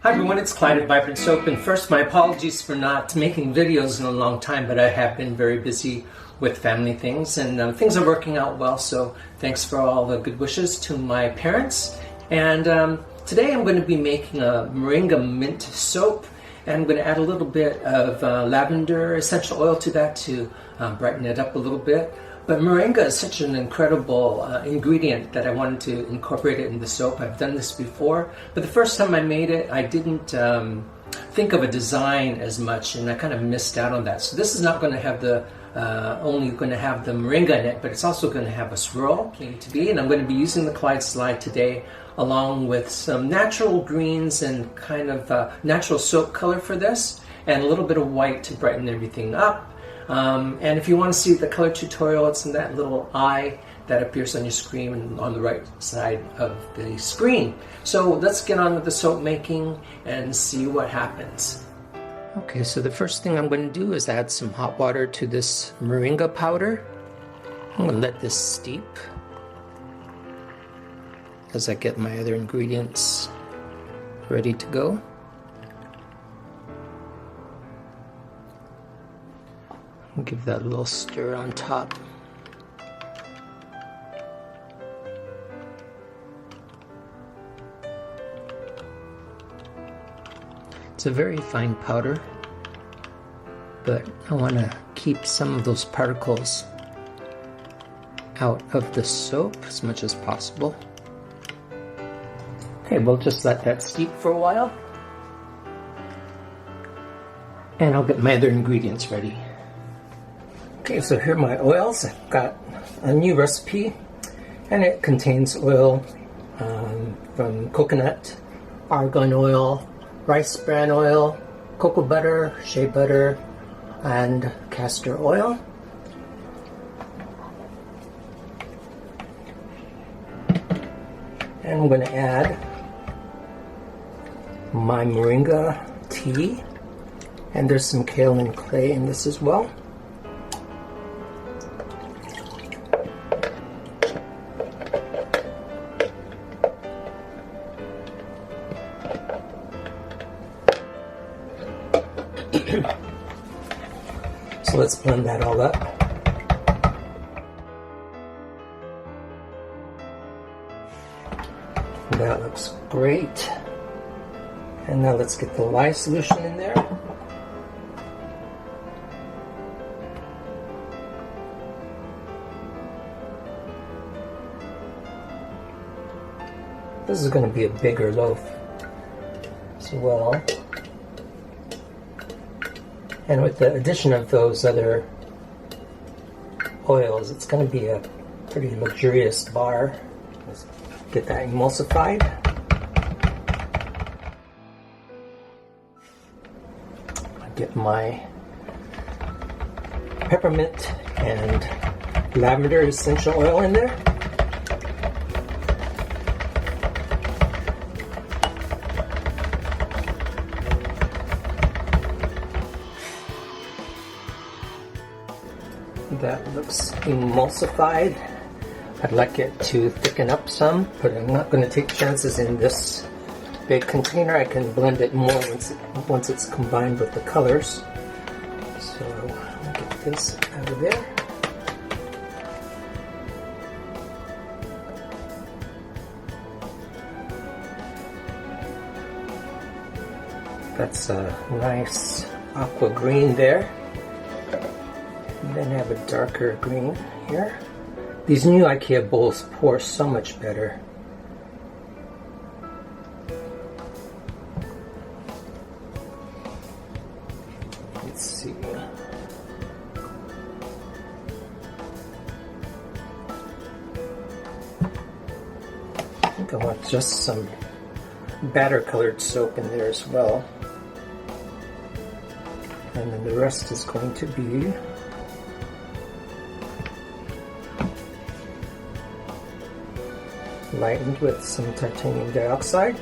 Hi everyone, it's Clyde at Vibrant Soap, and first my apologies for not making videos in a long time, but I have been very busy with family things, and things are working out well, so thanks for all the good wishes to my parents. And today I'm going to be making a Moringa mint soap, and I'm going to add a little bit of lavender essential oil to that to brighten it up a little bit. But Moringa is such an incredible ingredient that I wanted to incorporate it in the soap. I've done this before, but the first time I made it, I didn't think of a design as much, and I kind of missed out on that. So this is not going to have the only going to have the Moringa in it, but it's also going to have a swirl, came to be, and I'm going to be using the Clyde slide today, along with some natural greens and kind of natural soap color for this, and a little bit of white to brighten everything up. And if you want to see the color tutorial, it's in that little eye that appears on your screen and on the right side of the screen. So let's get on with the soap making and see what happens. Okay, so the first thing I'm going to do is add some hot water to this Moringa powder. I'm going to let this steep as I get my other ingredients ready to go. I'll give that a little stir on top. It's a very fine powder, but I want to keep some of those particles out of the soap as much as possible. Okay, we'll just let that steep for a while, and I'll get my other ingredients ready. Okay, so here are my oils. I've got a new recipe, and it contains oil from coconut, argan oil, rice bran oil, cocoa butter, shea butter, and castor oil. And I'm going to add my Moringa tea, and there's some kaolin clay in this as well. So let's blend that all up. That looks great. And now let's get the lye solution in there. This is going to be a bigger loaf as well. And with the addition of those other oils, it's going to be a pretty luxurious bar. Let's get that emulsified. I'll get my peppermint and lavender essential oil in there. That looks emulsified. I'd like it to thicken up some, but I'm not going to take chances in this big container. I can blend it more once it's combined with the colors. So I'll get this out of there. That's a nice aqua green there. And then I have a darker green here. These new IKEA bowls pour so much better. Let's see. I think I want just some batter colored soap in there as well. And then the rest is going to be lightened with some titanium dioxide.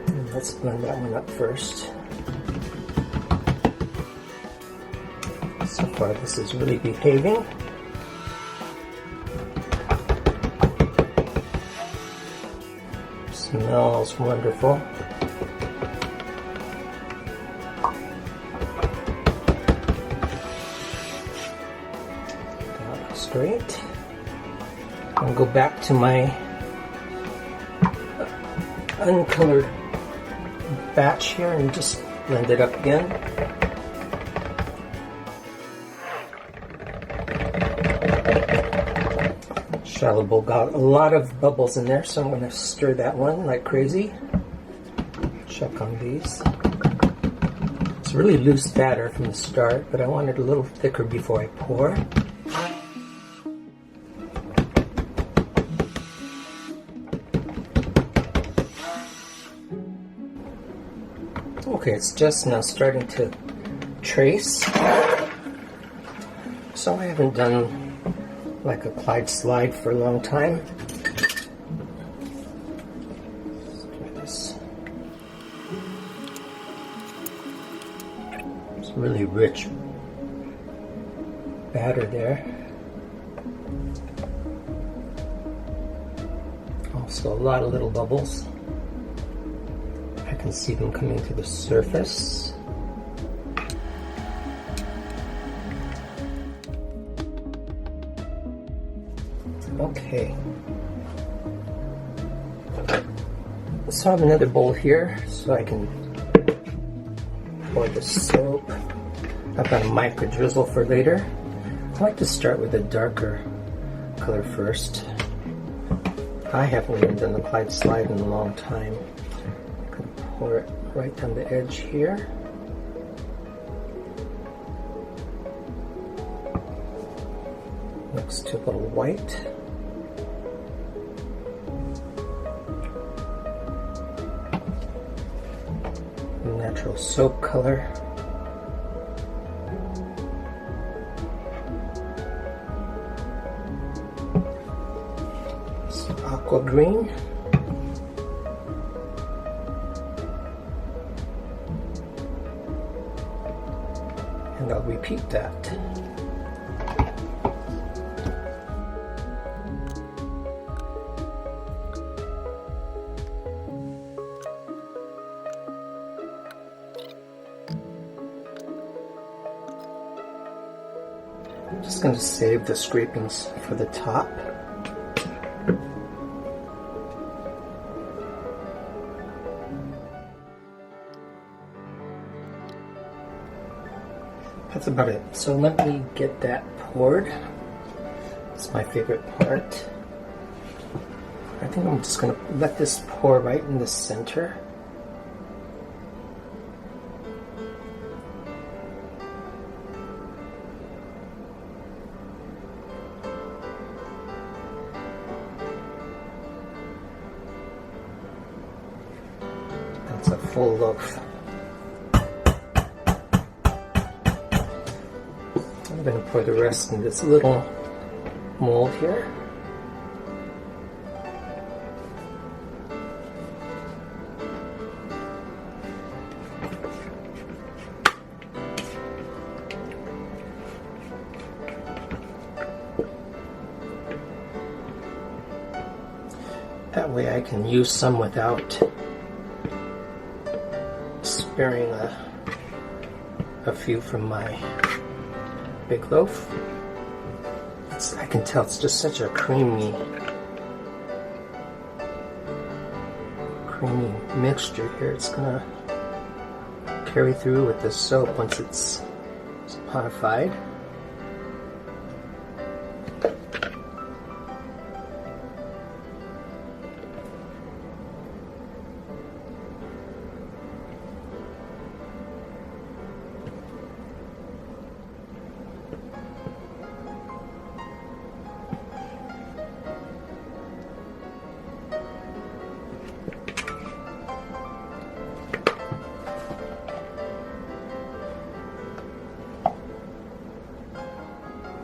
And let's blend that one up first. far this is really behaving. Smells wonderful. That looks great. I'll go back to my uncolored batch here and just blend it up again. Shallow bowl got a lot of bubbles in there, so I'm going to stir that one like crazy. Check on these. It's really loose batter from the start, but I want it a little thicker before I pour. Okay, it's just now starting to trace. So I haven't done like a Clyde slide for a long time. Let's try this. It's really rich batter there. Also a lot of little bubbles. I can see them coming to the surface. Okay. So I have another bowl here so I can pour the soap. I've got a micro drizzle for later. I like to start with a darker color first. I haven't even done the Clyde slide in a long time. I'm going to pour it right down the edge here. Next to a little white. Natural soap color. Some aqua green. And I'll repeat that. I'm just going to save the scrapings for the top. That's about it. So let me get that poured. It's my favorite part. I think I'm just going to let this pour right in the center. That's a full loaf. I'm going to pour the rest in this little mold here. That way I can use some without sparing a few from my big loaf. I can tell it's just such a creamy mixture here. It's gonna carry through with the soap once it's saponified.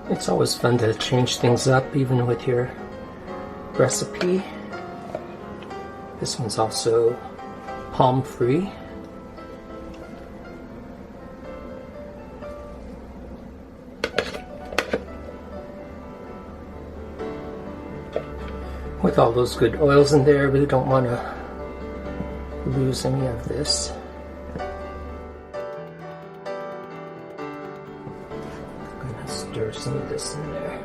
It's always fun to change things up, even with your recipe. This one's also palm-free. With all those good oils in there, I really don't want to lose any of this. I'm going to stir some of this in there.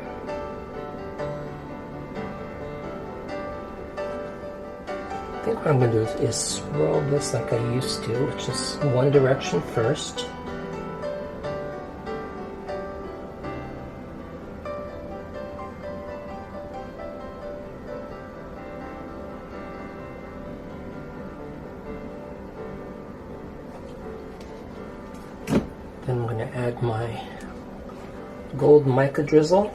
I think what I'm going to do is swirl this like I used to, which is one direction first. Then I'm going to add my gold mica drizzle.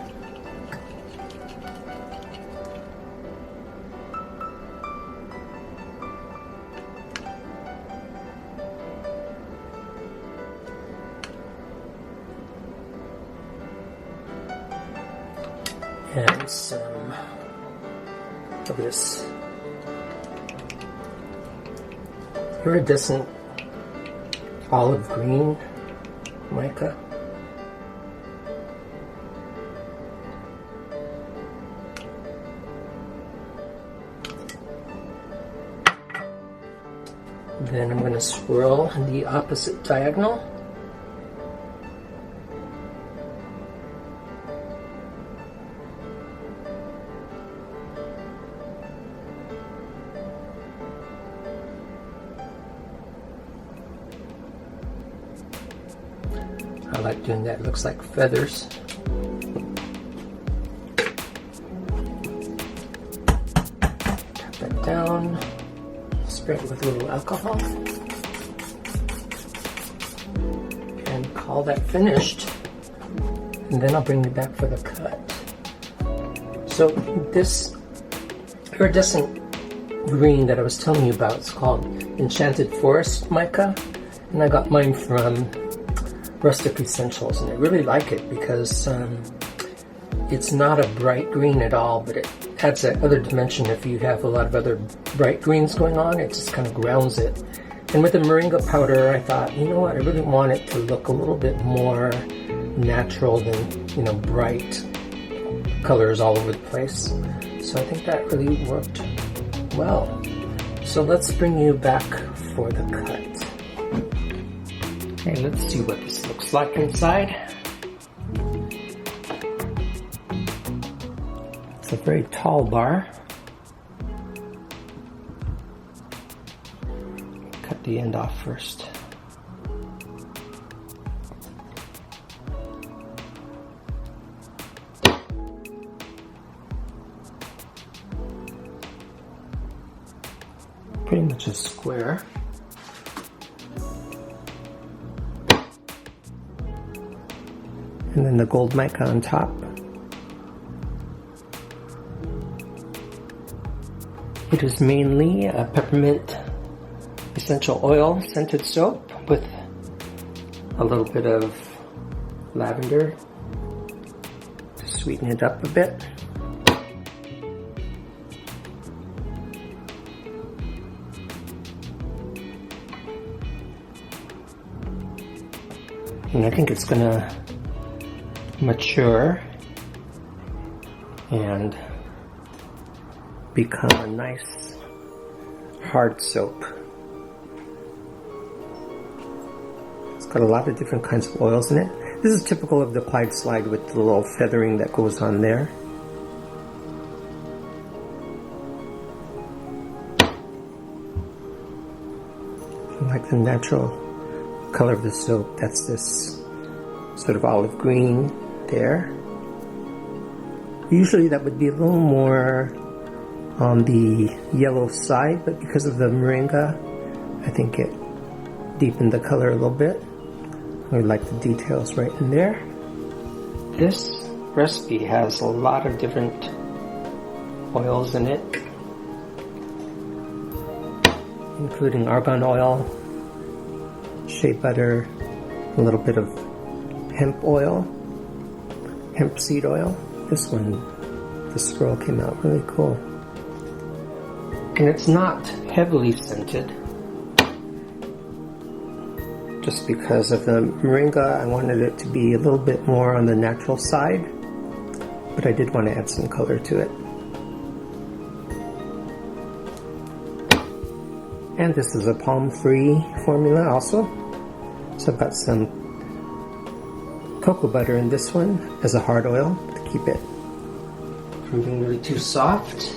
And some of this iridescent olive green mica. Then I'm going to swirl in the opposite diagonal. I like doing that, it looks like feathers. Tap that down, spray it with a little alcohol, and call that finished. And then I'll bring you back for the cut. So this iridescent green that I was telling you about is called Enchanted Forest Mica, and I got mine from Rustic Essentials, and I really like it because it's not a bright green at all, but it adds that other dimension. If you have a lot of other bright greens going on, it just kind of grounds it. And with the Moringa powder, I thought, you know what, I really want it to look a little bit more natural than, you know, bright colors all over the place. So I think that really worked well. So let's bring you back for the cut. Okay, let's see what this looks like inside. It's a very tall bar. Cut the end off first. Pretty much a square. And then the gold mica on top. It is mainly a peppermint essential oil scented soap with a little bit of lavender to sweeten it up a bit. And I think it's gonna mature and become a nice hard soap. It's got a lot of different kinds of oils in it. This is typical of the Clyde slide with the little feathering that goes on there. I like the natural color of the soap. That's this sort of olive green there. Usually that would be a little more on the yellow side, but because of the Moringa, I think it deepened the color a little bit. I like the details right in there. This recipe has a lot of different oils in it, including argan oil, shea butter, a little bit of hemp oil, hemp seed oil. This one, the swirl came out really cool. And it's not heavily scented. Just because of the Moringa, I wanted it to be a little bit more on the natural side, but I did want to add some color to it. And this is a palm-free formula also. So I've got some cocoa butter in this one as a hard oil to keep it from being really too soft.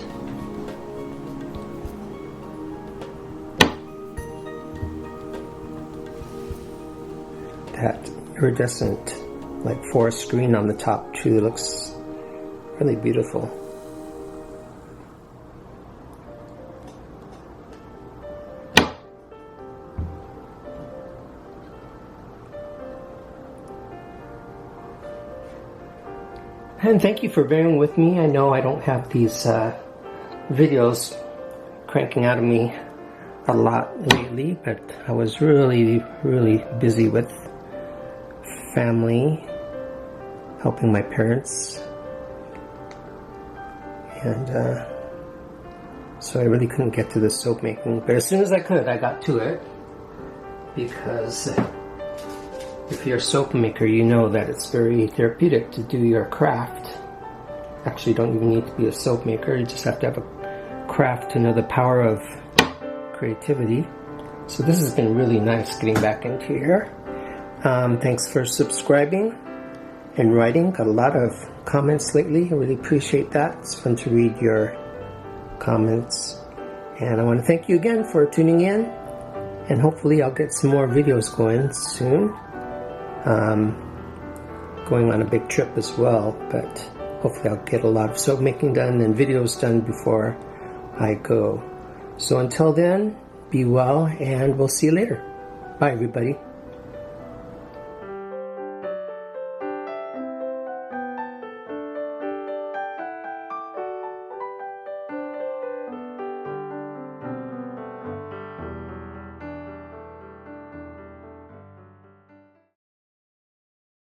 That iridescent, like forest green on the top too, looks really beautiful. And thank you for bearing with me. I know I don't have these videos cranking out of me a lot lately, but I was really busy with family, helping my parents, and so I really couldn't get to the soap making. But as soon as I could, I got to it, because if you're a soap maker, you know that it's very therapeutic to do your craft. Actually, you don't even need to be a soap maker. You just have to have a craft to know the power of creativity. So this has been really nice getting back into here. Thanks for subscribing and writing. Got a lot of comments lately. I really appreciate that. It's fun to read your comments. And I want to thank you again for tuning in. And hopefully I'll get some more videos going soon. Going on a big trip as well, but hopefully I'll get a lot of soap making done and videos done before I go. So until then, be well, and we'll see you later. Bye, everybody.